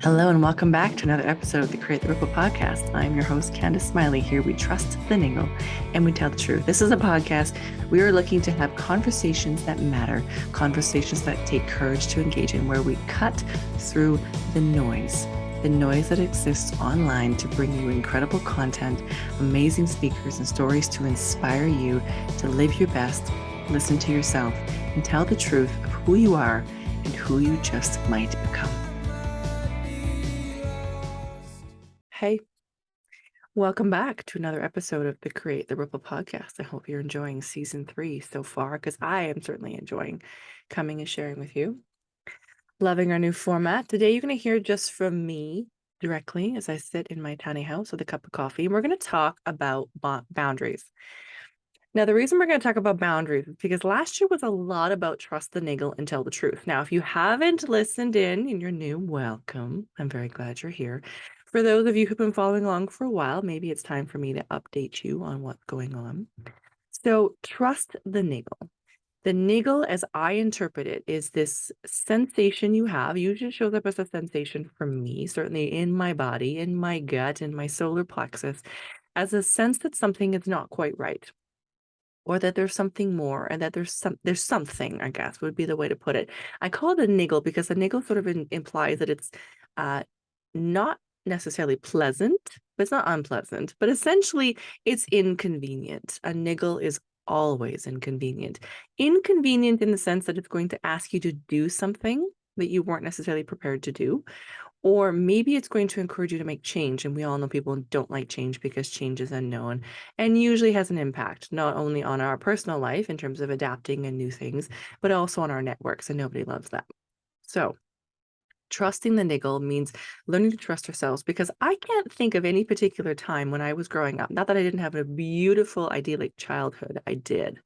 Hello and welcome back to another episode of the Create the Ripple podcast. I'm your host, Candice Smiley. Here we trust the Niggle and we tell the truth. This is a podcast. We are looking to have conversations that matter, conversations that take courage to engage in, where we cut through the noise that exists online to bring you incredible content, amazing speakers, and stories to inspire you to live your best, listen to yourself, and tell the truth of who you are and who you just might become. Hey, welcome back to another episode of the Create the Ripple podcast. I hope you're enjoying season 3 so far, because I am certainly enjoying coming and sharing with you. Loving our new format. Today, you're going to hear just from me directly as I sit in my tiny house with a cup of coffee. And we're going to talk about boundaries. Now, the reason we're going to talk about boundaries is because last year was a lot about trust the niggle and tell the truth. Now, if you haven't listened in and you're new, welcome. I'm very glad you're here. For those of you who've been following along for a while, maybe it's time for me to update you on what's going on. So trust the niggle. The niggle, as I interpret it, is this sensation you have. Usually shows up as a sensation for me, certainly in my body, in my gut, in my solar plexus, as a sense that something is not quite right, or that there's something more, and that there's something, I guess, would be the way to put it. I call it a niggle because a niggle sort of implies that it's not necessarily pleasant, but it's not unpleasant. But essentially, it's inconvenient. A niggle is always inconvenient. Inconvenient in the sense that it's going to ask you to do something that you weren't necessarily prepared to do. Or maybe it's going to encourage you to make change. And we all know people don't like change because change is unknown and usually has an impact, not only on our personal life in terms of adapting and new things, but also on our networks. And nobody loves that. So trusting the niggle means learning to trust ourselves, because I can't think of any particular time when I was growing up. Not that I didn't have a beautiful, idyllic childhood. I did.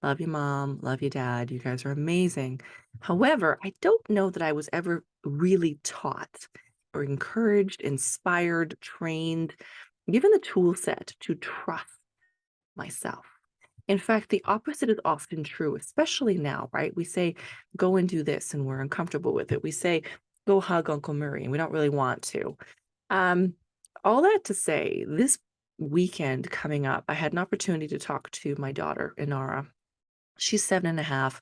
Love you, Mom. Love you, Dad. You guys are amazing. However, I don't know that I was ever really taught or encouraged, inspired, trained, given the tool set to trust myself. In fact, the opposite is often true, especially now, right? We say, go and do this, and we're uncomfortable with it. We say, go hug Uncle Murray, and we don't really want to. All that to say, this weekend coming up, I had an opportunity to talk to my daughter, Inara. She's 7.5,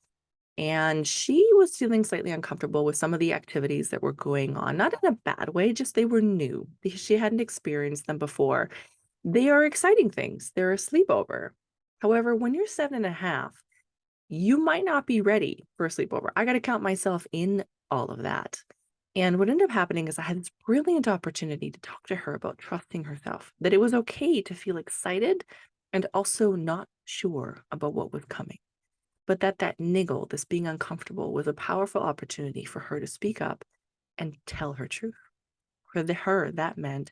and she was feeling slightly uncomfortable with some of the activities that were going on, not in a bad way, just they were new because she hadn't experienced them before. They are exciting things. They're a sleepover. However, when you're 7.5, you might not be ready for a sleepover. I got to count myself in all of that. And what ended up happening is I had this brilliant opportunity to talk to her about trusting herself, that it was okay to feel excited and also not sure about what was coming. But that niggle, this being uncomfortable, was a powerful opportunity for her to speak up and tell her truth. For her, that meant,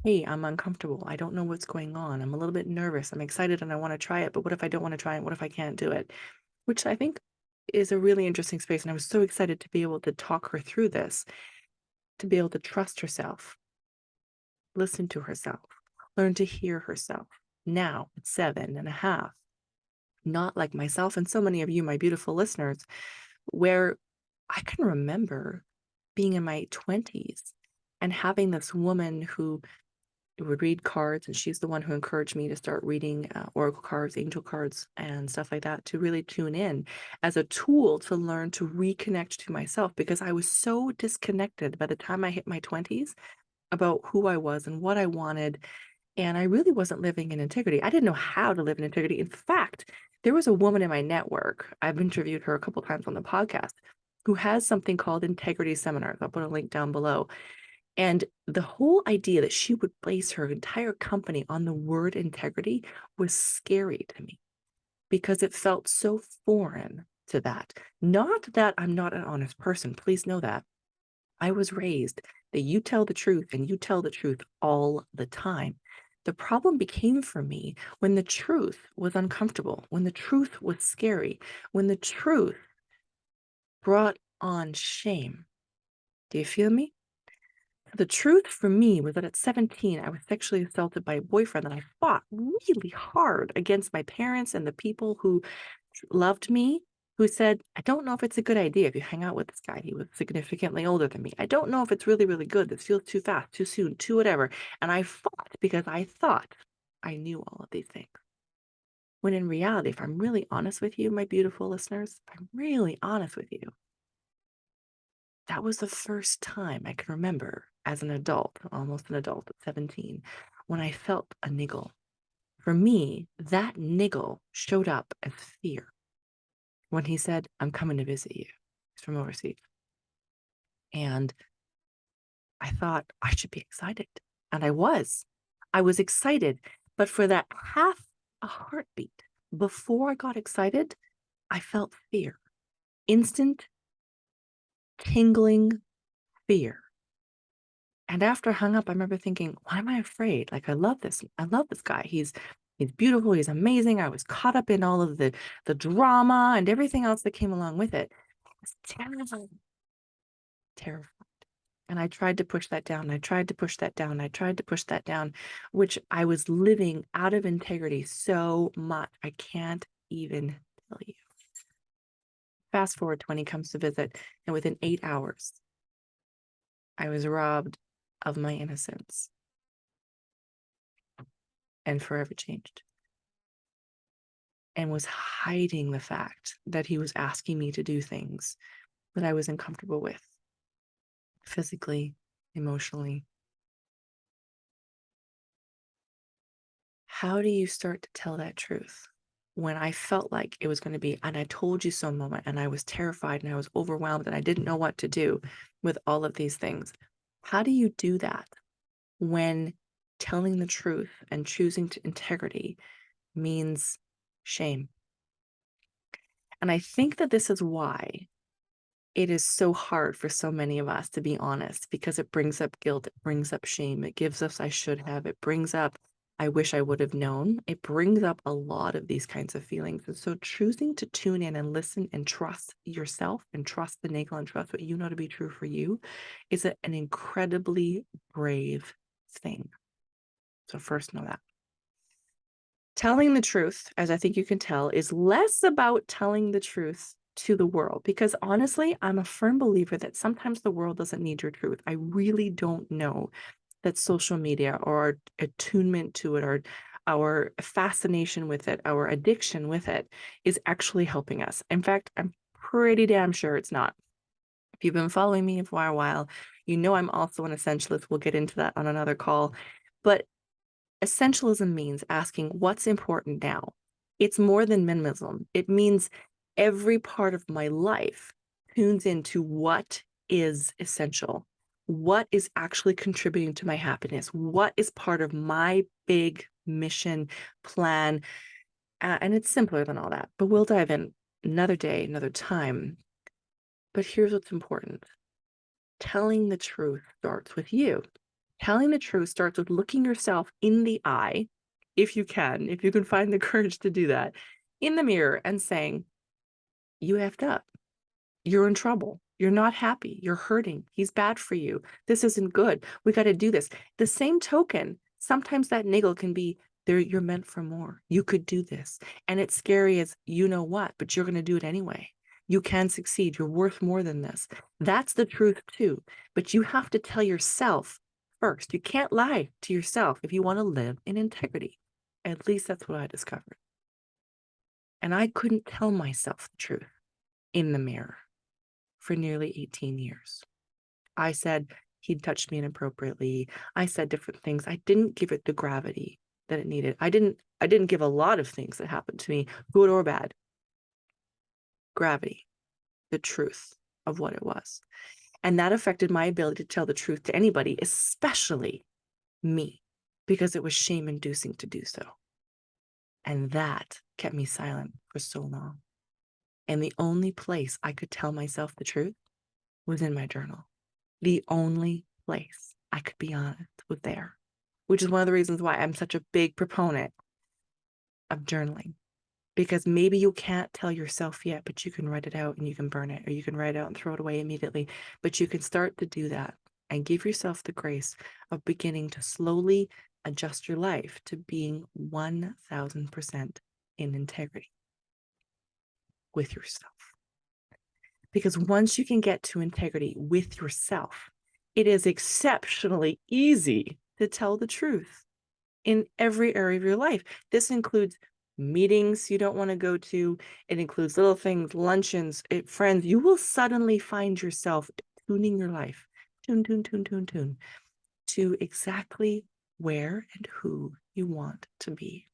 hey, I'm uncomfortable. I don't know what's going on. I'm a little bit nervous. I'm excited and I want to try it. But what if I don't want to try it? What if I can't do it? Which I think is a really interesting space. And I was so excited to be able to talk her through this, to be able to trust herself, listen to herself, learn to hear herself. Now at 7.5, not like myself and so many of you, my beautiful listeners, where I can remember being in my 20s and having this woman who would read cards, and she's the one who encouraged me to start reading oracle cards, angel cards, and stuff like that, to really tune in as a tool to learn to reconnect to myself, because I was so disconnected by the time I hit my 20s about who I was and what I wanted. And I really wasn't living in integrity. I didn't know how to live in integrity. In fact, there was a woman in my network, I've interviewed her a couple times on the podcast, who has something called integrity seminars. I'll put a link down below. And the whole idea that she would base her entire company on the word integrity was scary to me, because it felt so foreign to that. Not that I'm not an honest person. Please know that. I was raised that you tell the truth, and you tell the truth all the time. The problem became for me when the truth was uncomfortable, when the truth was scary, when the truth brought on shame. Do you feel me? The truth for me was that at 17, I was sexually assaulted by a boyfriend, and I fought really hard against my parents and the people who loved me who said, I don't know if it's a good idea if you hang out with this guy. He was significantly older than me. I don't know if it's really, really good. This feels too fast, too soon, too whatever. And I fought because I thought I knew all of these things. When in reality, if I'm really honest with you, my beautiful listeners, if I'm really honest with you, that was the first time I can remember as an adult, almost an adult at 17, when I felt a niggle. For me, that niggle showed up as fear when he said, I'm coming to visit you. He's from overseas. And I thought I should be excited. And I was. I was excited. But for that half a heartbeat before I got excited, I felt fear. Instant, tingling fear. And after I hung up, I remember thinking, why am I afraid? Like, I love this. I love this guy. He's beautiful. He's amazing. I was caught up in all of the drama and everything else that came along with it. I was terrified. Terrified. And I tried to push that down. I tried to push that down. I tried to push that down, which I was living out of integrity so much. I can't even tell you. Fast forward to when he comes to visit, and within 8 hours, I was robbed of my innocence and forever changed. And was hiding the fact that he was asking me to do things that I was uncomfortable with, physically, emotionally. How do you start to tell that truth when I felt like it was going to be, and I told you so moment, and I was terrified and I was overwhelmed and I didn't know what to do with all of these things? How do you do that when telling the truth and choosing to integrity means shame? And I think that this is why it is so hard for so many of us to be honest, because it brings up guilt, it brings up shame, it gives us I should have, it brings up I wish I would have known. It brings up a lot of these kinds of feelings. And so choosing to tune in and listen and trust yourself and trust the Niggle and trust what you know to be true for you is an incredibly brave thing. So first know that. Telling the truth, as I think you can tell, is less about telling the truth to the world, because honestly, I'm a firm believer that sometimes the world doesn't need your truth. I really don't know that social media or our attunement to it or our fascination with it, our addiction with it is actually helping us. In fact, I'm pretty damn sure it's not. If you've been following me for a while, you know I'm also an essentialist. We'll get into that on another call. But essentialism means asking what's important now. It's more than minimalism. It means every part of my life tunes into what is essential, what is actually contributing to my happiness, what is part of my big mission plan. And it's simpler than all that, but we'll dive in another day, another time. But here's what's important. Telling the truth starts with you. Telling the truth starts with looking yourself in the eye, if you can find the courage to do that, in the mirror and saying, you effed up. You're in trouble. You're not happy. You're hurting. He's bad for you. This isn't good. We got to do this. The same token, sometimes that niggle can be there. You're meant for more. You could do this. And it's scary as you know what, but you're going to do it anyway. You can succeed. You're worth more than this. That's the truth too. But you have to tell yourself first. You can't lie to yourself if you want to live in integrity. At least that's what I discovered. And I couldn't tell myself the truth in the mirror for nearly 18 years. I said he'd touched me inappropriately. I said different things. I didn't give it the gravity that it needed. I didn't give a lot of things that happened to me, good or bad, gravity, the truth of what it was. And that affected my ability to tell the truth to anybody, especially me, because it was shame-inducing to do so. And that kept me silent for so long. And the only place I could tell myself the truth was in my journal. The only place I could be honest was there, which is one of the reasons why I'm such a big proponent of journaling. Because maybe you can't tell yourself yet, but you can write it out and you can burn it, or you can write it out and throw it away immediately. But you can start to do that and give yourself the grace of beginning to slowly adjust your life to being 1000% in integrity with yourself. Because once you can get to integrity with yourself, it is exceptionally easy to tell the truth in every area of your life. This includes meetings you don't want to go to. It includes little things, luncheons, friends. You will suddenly find yourself tuning your life, tune, to exactly where and who you want to be.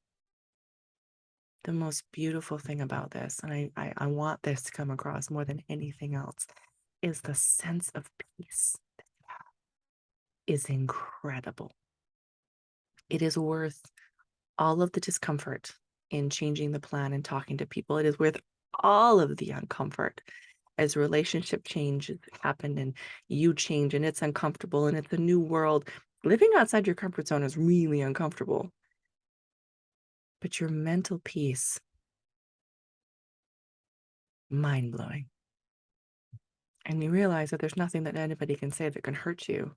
The most beautiful thing about this, and I want this to come across more than anything else, is the sense of peace that you have is incredible. It is worth all of the discomfort in changing the plan and talking to people. It is worth all of the uncomfort as relationship changes happen and you change and it's uncomfortable and it's a new world. Living outside your comfort zone is really uncomfortable. But your mental peace, mind-blowing. And you realize that there's nothing that anybody can say that can hurt you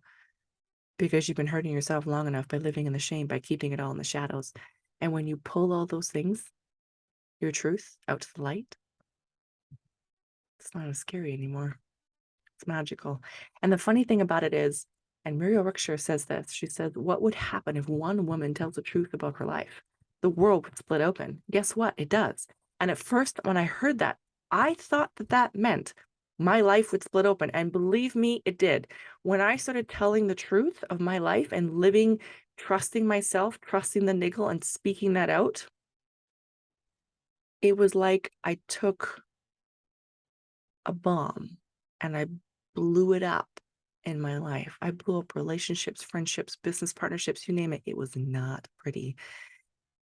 because you've been hurting yourself long enough by living in the shame, by keeping it all in the shadows. And when you pull all those things, your truth, out to the light, it's not as scary anymore. It's magical. And the funny thing about it is, and Muriel Rukeshire says this, she said, what would happen if one woman tells the truth about her life? The world would split open. Guess what? It does. And at first, when I heard that, I thought that that meant my life would split open. And believe me, it did. When I started telling the truth of my life and living, trusting myself, trusting the Niggle and speaking that out, it was like I took a bomb and I blew it up in my life. I blew up relationships, friendships, business partnerships, you name it. It was not pretty.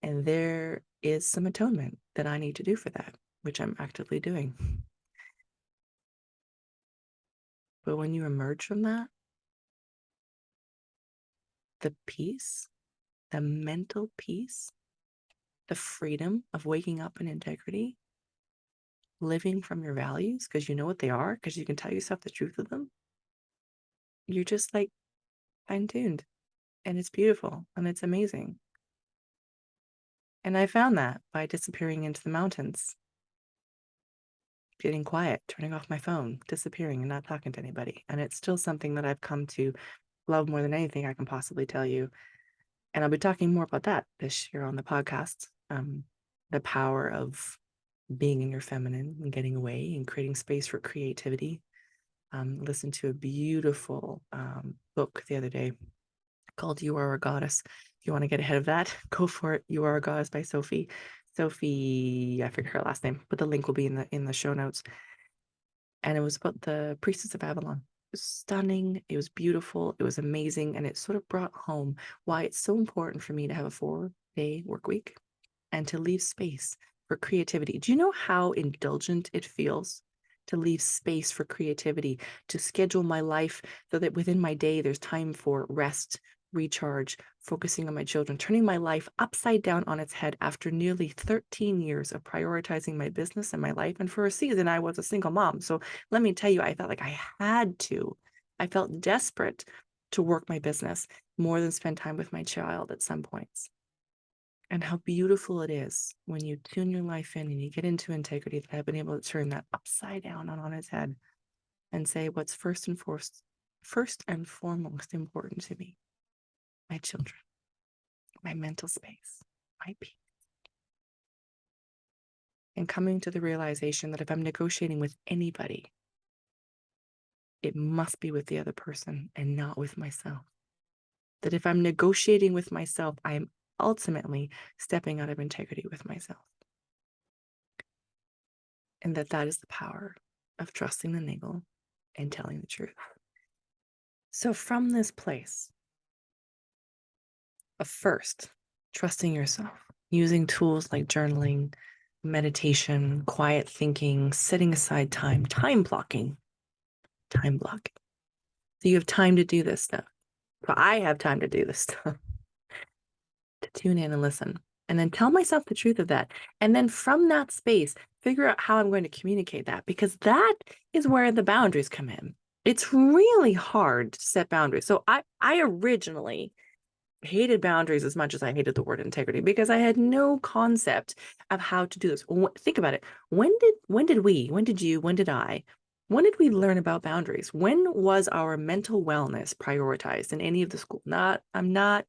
And there is some atonement that I need to do for that, which I'm actively doing. But when you emerge from that, the peace, the mental peace, the freedom of waking up in integrity, living from your values because you know what they are, because you can tell yourself the truth of them, you're just like fine-tuned. And it's beautiful and it's amazing. And I found that by disappearing into the mountains, getting quiet, turning off my phone, disappearing and not talking to anybody. And it's still something that I've come to love more than anything I can possibly tell you. And I'll be talking more about that this year on the podcast. The power of being in your feminine and getting away and creating space for creativity. Listened to a beautiful book the other day called You Are a Goddess. If you want to get ahead of that, go for it. You Are a Goddess by Sophie. Sophie, I forget her last name, but the link will be in the show notes. And it was about the priestess of Babylon. It was stunning. It was beautiful. It was amazing. And it sort of brought home why it's so important for me to have a 4-day work week and to leave space for creativity. Do you know how indulgent it feels to leave space for creativity, to schedule my life so that within my day there's time for rest, recharge, focusing on my children, turning my life upside down on its head after nearly 13 years of prioritizing my business and my life. And for a season, I was a single mom. So let me tell you, I felt like I had to. I felt desperate to work my business more than spend time with my child at some points. And how beautiful it is when you tune your life in and you get into integrity, that I've been able to turn that upside down and on its head and say what's first and foremost important to me: my children, my mental space, my peace. And coming to the realization that if I'm negotiating with anybody, it must be with the other person and not with myself. That if I'm negotiating with myself, I am ultimately stepping out of integrity with myself. And that is the power of trusting the Niggle and telling the truth. So from this place of first trusting yourself, using tools like journaling, meditation, quiet thinking, setting aside time blocking. So you have time to do this stuff. So I have time to do this stuff, to tune in and listen, and then tell myself the truth of that. And then from that space, figure out how I'm going to communicate that, because that is where the boundaries come in. It's really hard to set boundaries. So I originally hated boundaries as much as I hated the word integrity, because I had no concept of how to do this. Think about it. When did I When did we learn about boundaries? When was our mental wellness prioritized in any of the school? I'm not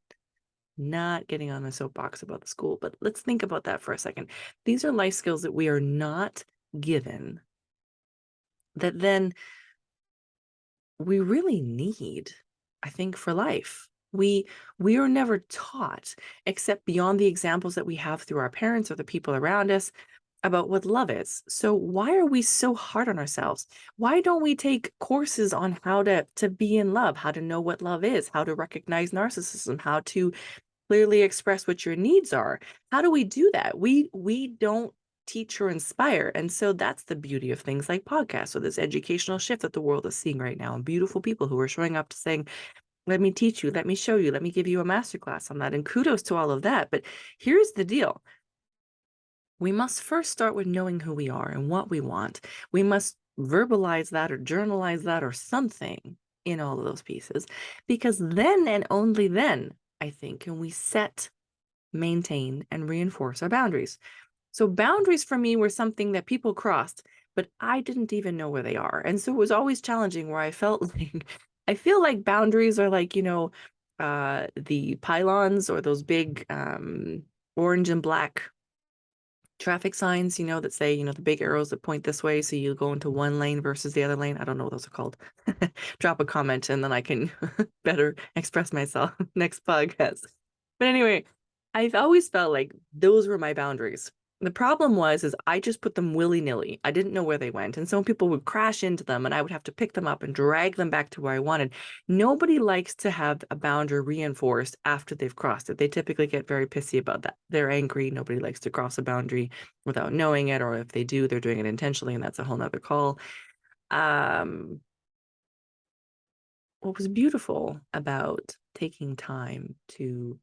getting on a soapbox about the school, but let's think about that for a second. These are life skills that we are not given, that then we really need, I think, for life. We are never taught, except beyond the examples that we have through our parents or the people around us, about what love is. So why are we so hard on ourselves? Why don't we take courses on how to be in love, how to know what love is, how to recognize narcissism, how to clearly express what your needs are? How do we do that? We don't teach or inspire. And so that's the beauty of things like podcasts. So this educational shift that the world is seeing right now, and beautiful people who are showing up to saying, let me teach you, let me show you, let me give you a masterclass on that. And kudos to all of that. But here's the deal. We must first start with knowing who we are and what we want. We must verbalize that or journalize that or something in all of those pieces, because then and only then, I think, can we set, maintain, and reinforce our boundaries. So boundaries for me were something that people crossed, but I didn't even know where they are. And so it was always challenging, where I felt like, I feel like boundaries are like, the pylons or those big orange and black traffic signs, that say, the big arrows that point this way. So you go into one lane versus the other lane. I don't know what those are called. Drop a comment and then I can better express myself next podcast. But anyway, I've always felt like those were my boundaries. The problem is I just put them willy-nilly. I didn't know where they went. And some people would crash into them and I would have to pick them up and drag them back to where I wanted. Nobody likes to have a boundary reinforced after they've crossed it. They typically get very pissy about that. They're angry. Nobody likes to cross a boundary without knowing it, or if they do, they're doing it intentionally, and that's a whole nother call. What was beautiful about taking time to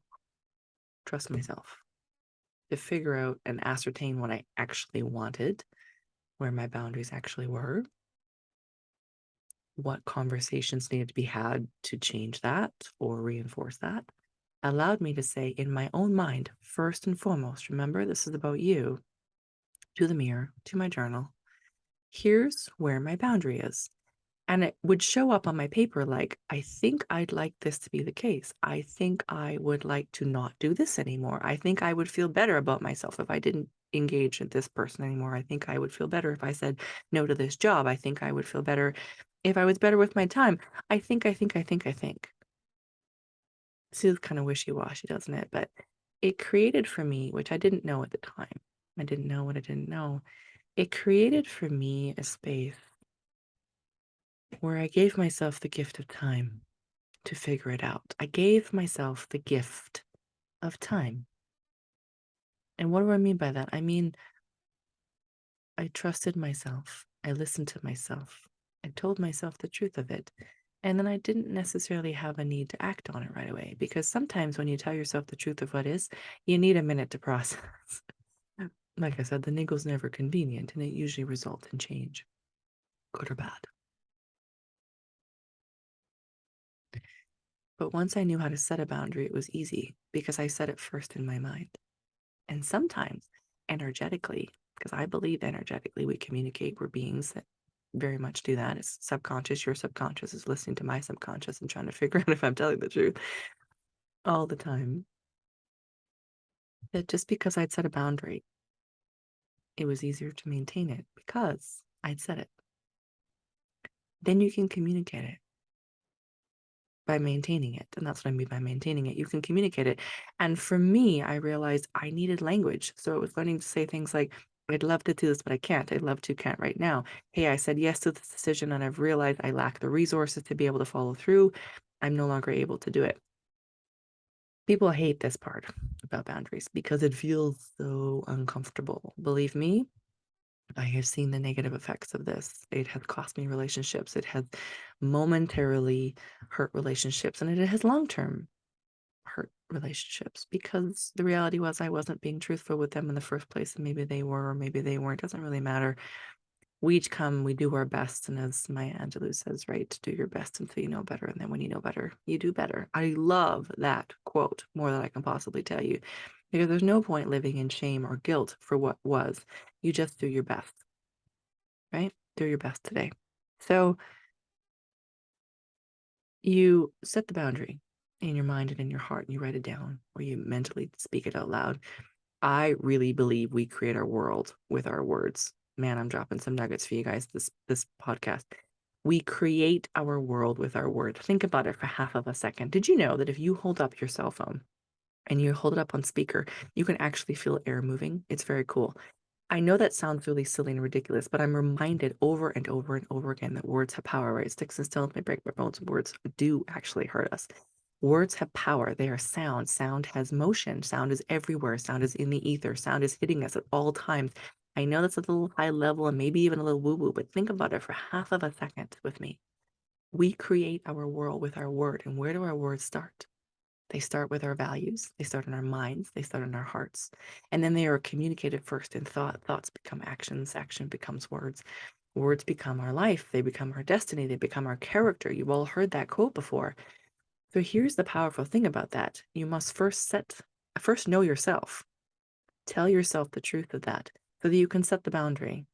trust myself, to figure out and ascertain what I actually wanted, where my boundaries actually were, what conversations needed to be had to change that or reinforce that, allowed me to say in my own mind, first and foremost, remember, this is about you, to the mirror, to my journal, here's where my boundary is. And it would show up on my paper like, I think I'd like this to be the case. I think I would like to not do this anymore. I think I would feel better about myself if I didn't engage with this person anymore. I think I would feel better if I said no to this job. I think I would feel better if I was better with my time. I think. This is kind of wishy-washy, doesn't it? But it created for me, which I didn't know at the time. I didn't know what I didn't know. It created for me a space where I gave myself the gift of time to figure it out. I gave myself the gift of time. And what do I mean by that? I mean, I trusted myself. I listened to myself. I told myself the truth of it. And then I didn't necessarily have a need to act on it right away, because sometimes when you tell yourself the truth of what is, you need a minute to process. Like I said, the niggle's never convenient, and it usually results in change, good or bad. But once I knew how to set a boundary, it was easy because I set it first in my mind. And sometimes energetically, because I believe energetically we communicate. We're beings that very much do that. It's subconscious. Your subconscious is listening to my subconscious and trying to figure out if I'm telling the truth all the time. That just because I'd set a boundary, it was easier to maintain it because I'd set it. Then you can communicate it by maintaining it. And that's what I mean by maintaining it. You can communicate it. And for me, I realized I needed language. So it was learning to say things like, I'd love to do this, but I can't. I'd love to, can't right now. Hey, I said yes to this decision and I've realized I lack the resources to be able to follow through. I'm no longer able to do it. People hate this part about boundaries because it feels so uncomfortable. Believe me, I have seen the negative effects of this. It has cost me relationships. It has momentarily hurt relationships, and it has long-term hurt relationships, because the reality was I wasn't being truthful with them in the first place, and maybe they were or maybe they weren't. It doesn't really matter. We each come, we do our best, and as Maya Angelou says, right, do your best until you know better, and then when you know better, you do better. I love that quote more than I can possibly tell you, because there's no point living in shame or guilt for what was. You just do your best, right? Do your best today. So you set the boundary in your mind and in your heart, and you write it down, or you mentally speak it out loud. I really believe we create our world with our words. Man, I'm dropping some nuggets for you guys this podcast. We create our world with our words. Think about it for half of a second. Did you know that if you hold up your cell phone and you hold it up on speaker, you can actually feel air moving? It's very cool. I know that sounds really silly and ridiculous, but I'm reminded over and over and over again that words have power, right? Sticks and stones may break my bones. Words do actually hurt us. Words have power. They are sound. Sound has motion. Sound is everywhere. Sound is in the ether. Sound is hitting us at all times. I know that's a little high level and maybe even a little woo-woo, but think about it for half of a second with me. We create our world with our word. And where do our words start? They start with our values. They start in our minds. They start in our hearts. And then they are communicated first in thought. Thoughts become actions. Action becomes words. Words become our life. They become our destiny. They become our character. You've all heard that quote before. So here's the powerful thing about that. You must first know yourself. Tell yourself the truth of that so that you can set the boundary.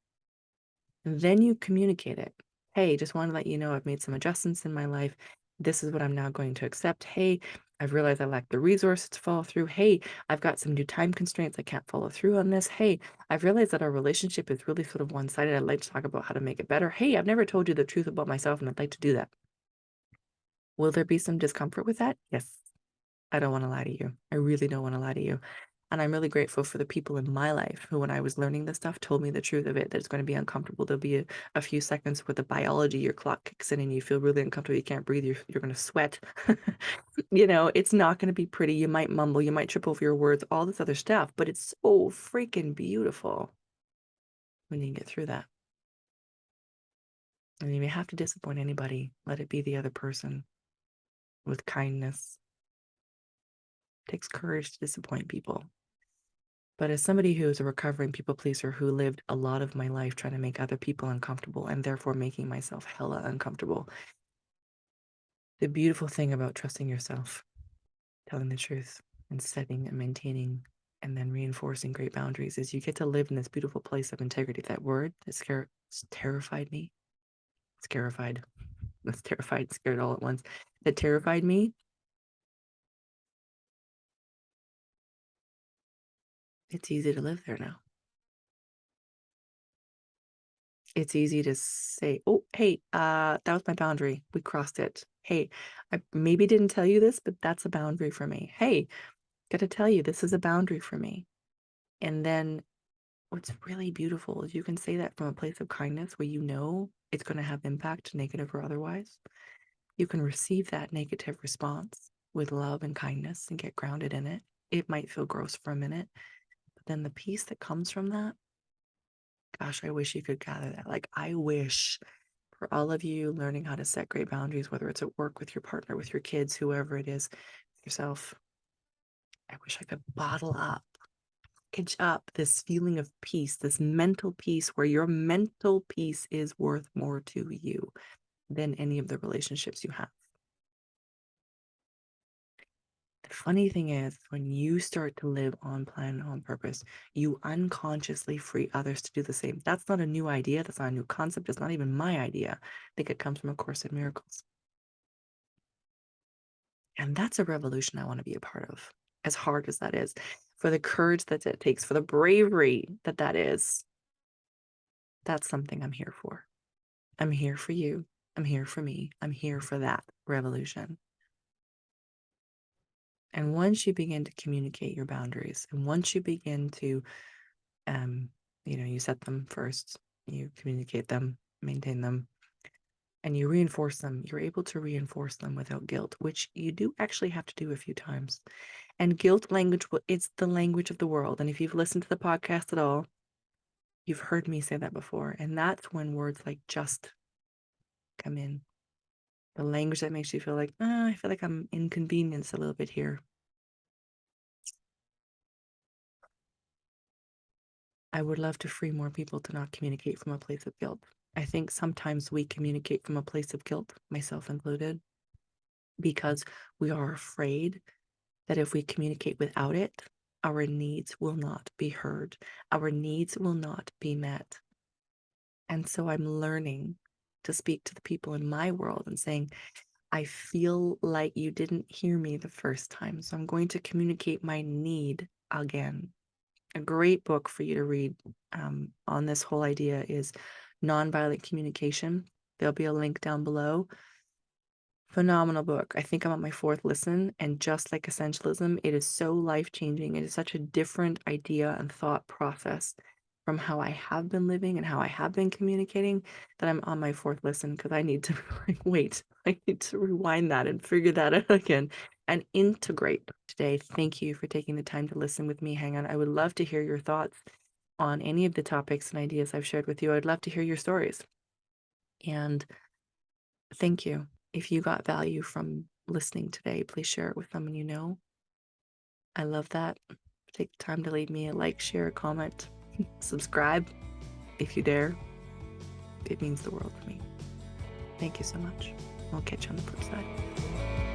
And then you communicate it. Hey, just want to let you know I've made some adjustments in my life. This is what I'm now going to accept. Hey, I've realized I lack the resources to follow through. Hey, I've got some new time constraints. I can't follow through on this. Hey, I've realized that our relationship is really sort of one-sided. I'd like to talk about how to make it better. Hey, I've never told you the truth about myself and I'd like to do that. Will there be some discomfort with that? Yes. I don't want to lie to you. I really don't want to lie to you. And I'm really grateful for the people in my life who, when I was learning this stuff, told me the truth of it, that it's going to be uncomfortable. There'll be a few seconds where the biology, your clock kicks in and you feel really uncomfortable. You can't breathe. You're going to sweat. It's not going to be pretty. You might mumble. You might trip over your words, all this other stuff. But it's so freaking beautiful when you get through that. And if you have to disappoint anybody, let it be the other person with kindness. It takes courage to disappoint people. But as somebody who is a recovering people pleaser who lived a lot of my life trying to make other people uncomfortable and therefore making myself hella uncomfortable, the beautiful thing about trusting yourself, telling the truth, and setting and maintaining and then reinforcing great boundaries is you get to live in this beautiful place of integrity. That word that terrified me. Scarified. That's terrified, scared all at once. That terrified me. It's easy to live there now. It's easy to say, oh, hey, that was my boundary. We crossed it. Hey, I maybe didn't tell you this, but that's a boundary for me. Hey, gotta tell you, this is a boundary for me. And then what's really beautiful is you can say that from a place of kindness where you know it's going to have impact, negative or otherwise. You can receive that negative response with love and kindness and get grounded in it. It might feel gross for a minute, but then the peace that comes from that, gosh, I wish you could gather that. Like, I wish for all of you learning how to set great boundaries, whether it's at work, with your partner, with your kids, whoever it is, yourself. I wish I could bottle up, package up this feeling of peace, this mental peace where your mental peace is worth more to you than any of the relationships you have. The funny thing is, when you start to live on plan, on purpose, you unconsciously free others to do the same. That's not a new idea. That's not a new concept. It's not even my idea. I think it comes from A Course in Miracles. And that's a revolution I want to be a part of, as hard as that is, for the courage that it takes, for the bravery that is. That's something I'm here for. I'm here for you. I'm here for me. I'm here for that revolution. And once you begin to communicate your boundaries, and once you begin to, you set them first, you communicate them, maintain them, and you reinforce them, you're able to reinforce them without guilt, which you do actually have to do a few times. And guilt language, it's the language of the world. And if you've listened to the podcast at all, you've heard me say that before. And that's when words like just come in. The language that makes you feel like, I feel like I'm inconvenienced a little bit here. I would love to free more people to not communicate from a place of guilt. I think sometimes we communicate from a place of guilt, myself included, because we are afraid that if we communicate without it, our needs will not be heard. Our needs will not be met. And so I'm learning to speak to the people in my world and saying, I feel like you didn't hear me the first time, so I'm going to communicate my need again. A great book for you to read on this whole idea is Nonviolent Communication. There'll be a link down below. Phenomenal book. I think I'm on my 4th listen, and just like Essentialism, it is so life-changing. It is such a different idea and thought process from how I have been living and how I have been communicating that I'm on my 4th listen, because I need to wait. I need to rewind that and figure that out again and integrate today. Thank you for taking the time to listen with me. Hang on. I would love to hear your thoughts on any of the topics and ideas I've shared with you. I'd love to hear your stories. And thank you. If you got value from listening today, please share it with someone you know. I love that. Take the time to leave me a like, share, a comment, subscribe if you dare. It means the world to me. Thank you so much. I'll catch you on the flip side.